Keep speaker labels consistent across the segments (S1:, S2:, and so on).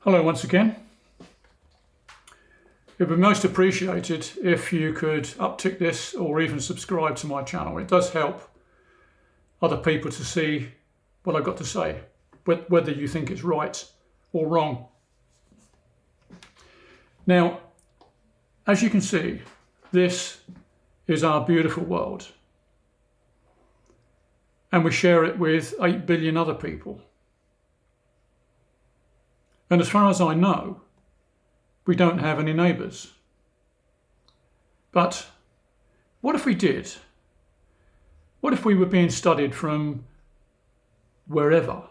S1: Hello once again. It would be most appreciated if you could uptick this or even subscribe to my channel. It does help other people to see what I've got to say, whether you think it's right or wrong. Now, as you can see, this is our beautiful world. And we share it with 8 billion other people. And as far as I know, we don't have any neighbours. But what if we did? What if we were being studied from wherever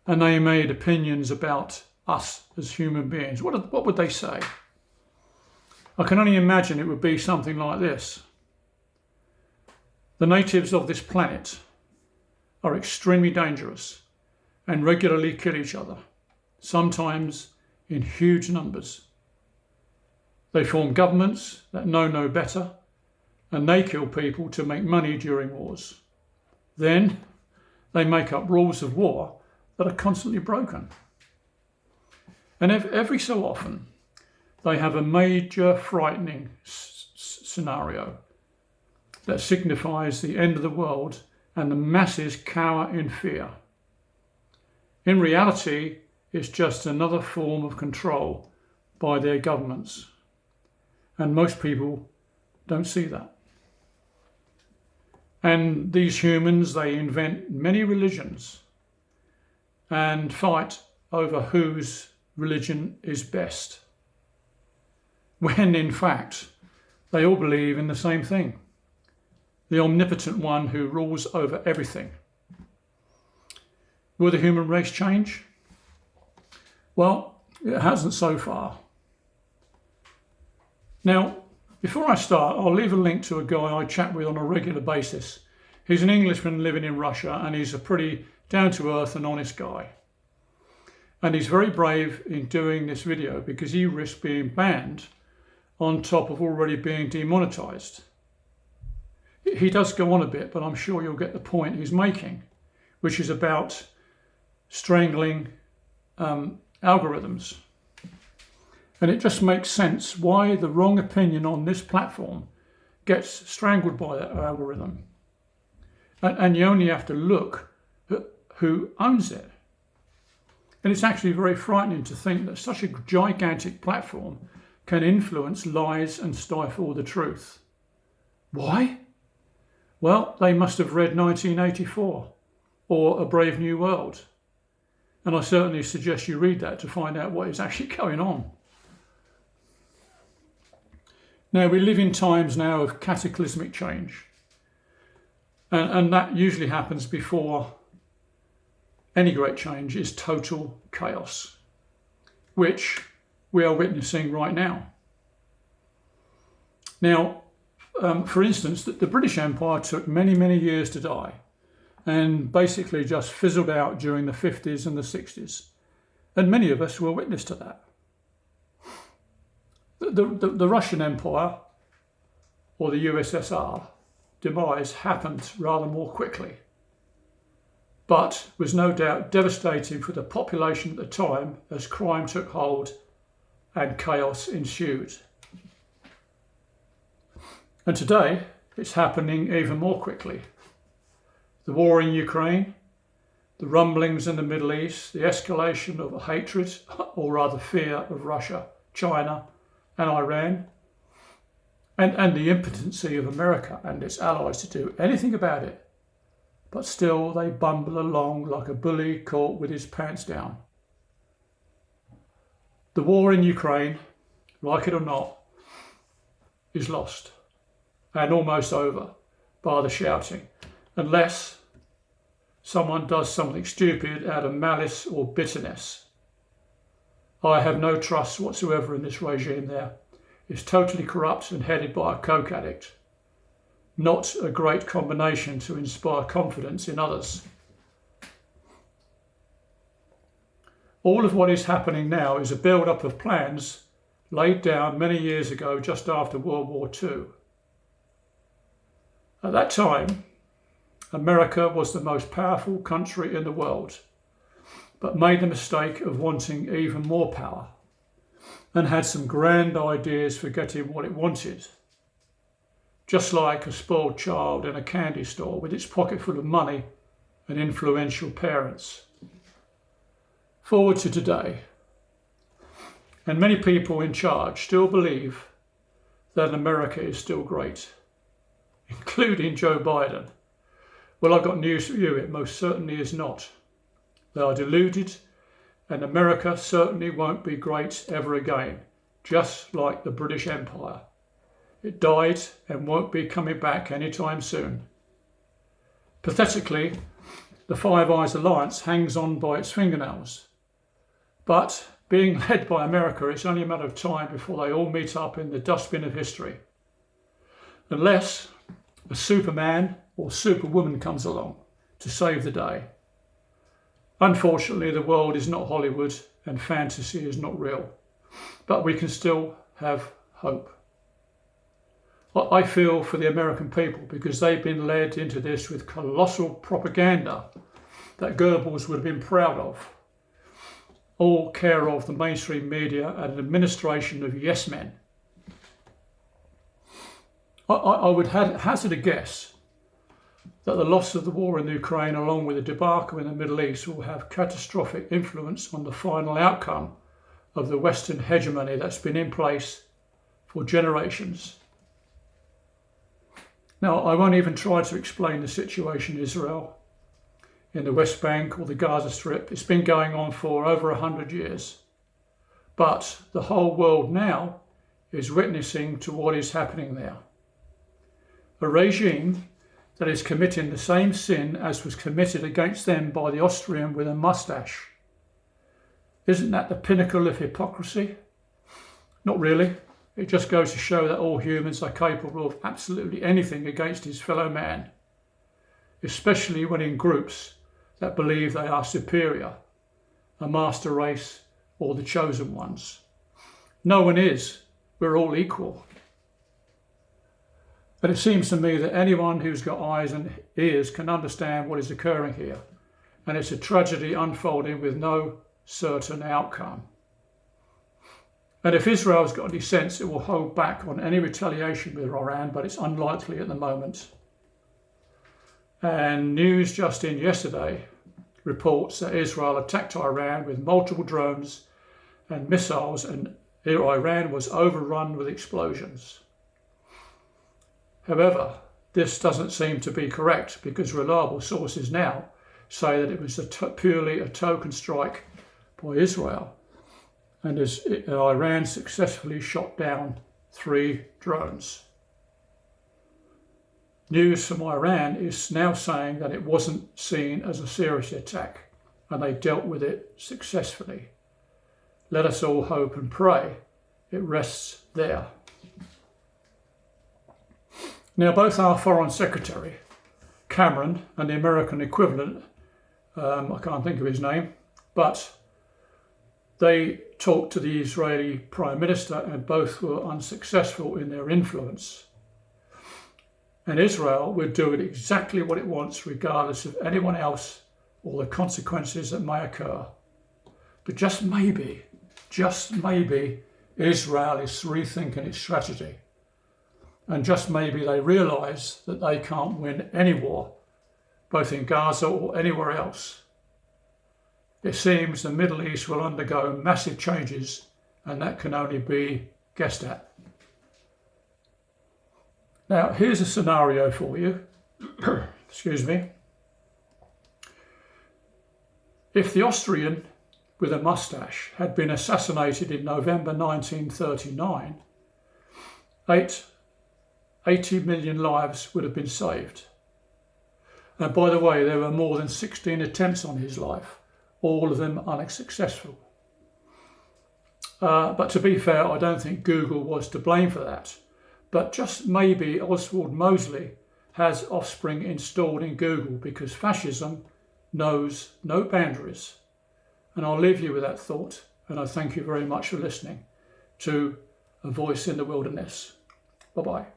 S1: and they made opinions about us as human beings? What would they say? I can only imagine it would be something like this. The natives of this planet are extremely dangerous and regularly kill each other, sometimes in huge numbers. They form governments that know no better, and they kill people to make money during wars. Then they make up rules of war that are constantly broken. And every so often, they have a major frightening scenario that signifies the end of the world, and the masses cower in fear. In reality, it's just another form of control by their governments. And most people don't see that. And these humans, they invent many religions and fight over whose religion is best, when in fact they all believe in the same thing: the omnipotent one who rules over everything. Will the human race change? Well, it hasn't so far. Now, before I start, I'll leave a link to a guy I chat with on a regular basis. He's an Englishman living in Russia, and he's a pretty down-to-earth and honest guy. And he's very brave in doing this video because he risks being banned on top of already being demonetized. He does go on a bit, but I'm sure you'll get the point he's making, which is about strangling algorithms. And it just makes sense why the wrong opinion on this platform gets strangled by that algorithm. And you only have to look at who owns it. And it's actually very frightening to think that such a gigantic platform can influence lies and stifle the truth. Why? Well, they must have read 1984 or A Brave New World. And I certainly suggest you read that to find out what is actually going on. Now, we live in times now of cataclysmic change. And that usually happens before any great change is total chaos, which we are witnessing right now. Now, for instance, the British Empire took many, many years to die and basically just fizzled out during the 50s and the 60s. And many of us were witness to that. The Russian Empire, or the USSR, demise happened rather more quickly, but was no doubt devastating for the population at the time as crime took hold and chaos ensued. And today, it's happening even more quickly. The war in Ukraine, the rumblings in the Middle East, the escalation of hatred, or rather fear, of Russia, China, and Iran, and the impotency of America and its allies to do anything about it. But still they bumble along like a bully caught with his pants down. The war in Ukraine, like it or not, is lost and almost over, bar the shouting, unless someone does something stupid out of malice or bitterness. I have no trust whatsoever in this regime there. It's totally corrupt and headed by a coke addict. Not a great combination to inspire confidence in others. All of what is happening now is a build-up of plans laid down many years ago, just after World War II. At that time, America was the most powerful country in the world, but made the mistake of wanting even more power and had some grand ideas for getting what it wanted. Just like a spoiled child in a candy store with its pocket full of money and influential parents. Forward to today, and many people in charge still believe that America is still great, including Joe Biden. Well, I've got news for you, it most certainly is not. They are deluded, and America certainly won't be great ever again, just like the British Empire. It died and won't be coming back anytime soon. Pathetically, the Five Eyes Alliance hangs on by its fingernails. But being led by America, it's only a matter of time before they all meet up in the dustbin of history. Unless a Superman or Superwoman comes along to save the day. Unfortunately, the world is not Hollywood and fantasy is not real. But we can still have hope. I feel for the American people because they've been led into this with colossal propaganda that Goebbels would have been proud of. All care of the mainstream media and an administration of yes men. I would hazard a guess that the loss of the war in Ukraine along with the debacle in the Middle East will have catastrophic influence on the final outcome of the Western hegemony that's been in place for generations. Now, I won't even try to explain the situation in Israel, in the West Bank or the Gaza Strip. It's been going on for over 100 years. But the whole world now is witnessing to what is happening there. A regime that is committing the same sin as was committed against them by the Austrian with a moustache. Isn't that the pinnacle of hypocrisy? Not really. It just goes to show that all humans are capable of absolutely anything against his fellow man, especially when in groups that believe they are superior, a master race or the chosen ones. No one is. We're all equal. But it seems to me that anyone who's got eyes and ears can understand what is occurring here, and it's a tragedy unfolding with no certain outcome. And if Israel's got any sense, it will hold back on any retaliation with Iran, but it's unlikely at the moment. And news just in yesterday reports that Israel attacked Iran with multiple drones and missiles, and Iran was overrun with explosions. However, this doesn't seem to be correct because reliable sources now say that it was purely a token strike by Israel. And Iran successfully shot down 3 drones. News from Iran is now saying that it wasn't seen as a serious attack and they dealt with it successfully. Let us all hope and pray it rests there. Now, both our Foreign Secretary, Cameron, and the American equivalent, I can't think of his name, but they talked to the Israeli Prime Minister and both were unsuccessful in their influence. And Israel would do it exactly what it wants regardless of anyone else or the consequences that may occur. But just maybe, Israel is rethinking its strategy. And just maybe they realise that they can't win any war, both in Gaza or anywhere else. It seems the Middle East will undergo massive changes, and that can only be guessed at. Now, here's a scenario for you. Excuse me. If the Austrian with a moustache had been assassinated in November 1939, 80 million lives would have been saved. And by the way, there were more than 16 attempts on his life, all of them unsuccessful. But to be fair, I don't think Google was to blame for that. But just maybe Oswald Mosley has offspring installed in Google because fascism knows no boundaries. And I'll leave you with that thought, and I thank you very much for listening to A Voice in the Wilderness. Bye-bye.